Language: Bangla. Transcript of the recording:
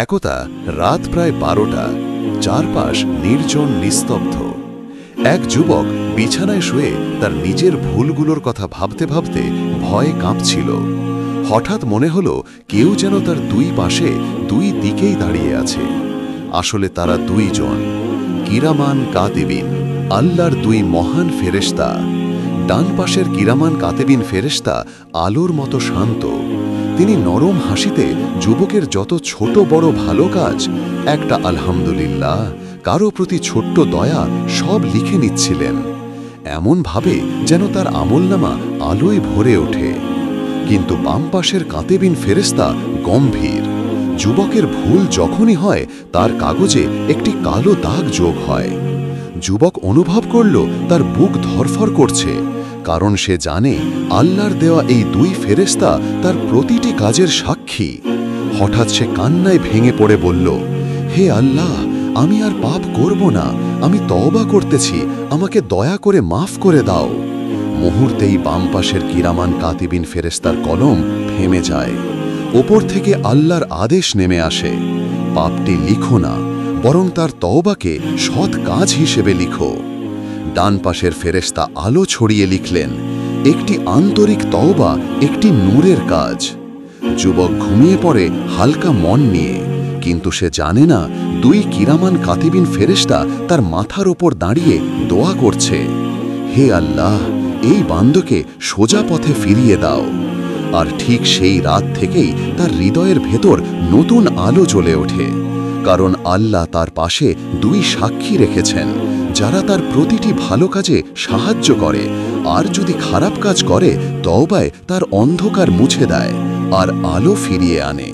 একদা রাত প্রায় 12টা, চারপাশ নির্জন নিস্তব্ধ। এক যুবক বিছানায় শুয়ে তার নিজের ভুলগুলোর কথা ভাবতে ভাবতে ভয়ে কাঁপছিল। হঠাৎ মনে হলো কেউ যেন তার দুই পাশে দুই দিকেই দাঁড়িয়ে আছে। আসলে তারা দুইজন কিরামান কাতিবিন, আল্লাহর দুই মহান ফেরেশতা। ডান পাশের কিরামান কাতিবিন ফেরেশতা আলোর মতো শান্ত। তিনি নরম হাসিতে যুবকের যত ছোট বড় ভালো কাজ, একটা আলহামদুলিল্লাহ, কারো প্রতি ছোট্ট দয়া সব লিখে নিচ্ছিলেন, এমনভাবে যেন তার আমলনামা আলোয় ভরে ওঠে। কিন্তু বাম পাশের কাতিবিন ফেরেশতা গম্ভীর। যুবকের ভুল যখনই হয় তার কাগজে একটি কালো দাগ যোগ হয়। যুবক অনুভব করল তার বুক ধরফর করছে, কারণ সে জানে আল্লাহর দেওয়া এই দুই ফেরেশতা তার প্রতিটি কাজের সাক্ষী। হঠাৎ সে কান্নায় ভেঙে পড়ে বলল, হে আল্লাহ, আমি আর পাপ করব না, আমি তওবা করতেছি, আমাকে দয়া করে মাফ করে দাও। মুহূর্তেই বাম পাশের কিরামান কাতিবিন ফেরেশতার কলম থেমে যায়। ওপর থেকে আল্লাহর আদেশ নেমে আসে, পাপটি লিখো না, বরং তার তওবাকে সৎ কাজ হিসেবে লিখো। ডান পাশের ফেরেশতা আলো ছড়িয়ে লিখলেন, একটি আন্তরিক তওবা একটি নূরের কাজ। যুবক ঘুমিয়ে পড়ে হালকা মন নিয়ে, কিন্তু সে জানে না দুই কিরামান কাতিবিন ফেরেশতা তার মাথার ওপর দাঁড়িয়ে দোয়া করছে, হে আল্লাহ, এই বান্দাকে সোজা পথে ফিরিয়ে দাও। আর ঠিক সেই রাত থেকেই তার হৃদয়ের ভেতর নতুন আলো জ্বলে ওঠে, কারণ আল্লাহ তার পাশে দুই সাক্ষী রেখেছেন, যারা তার প্রতিটি ভালো কাজে সাহায্য করে, আর যদি খারাপ কাজ করে তওবায় তার অন্ধকার মুছে দেয় আর আলো ফিরিয়ে আনে।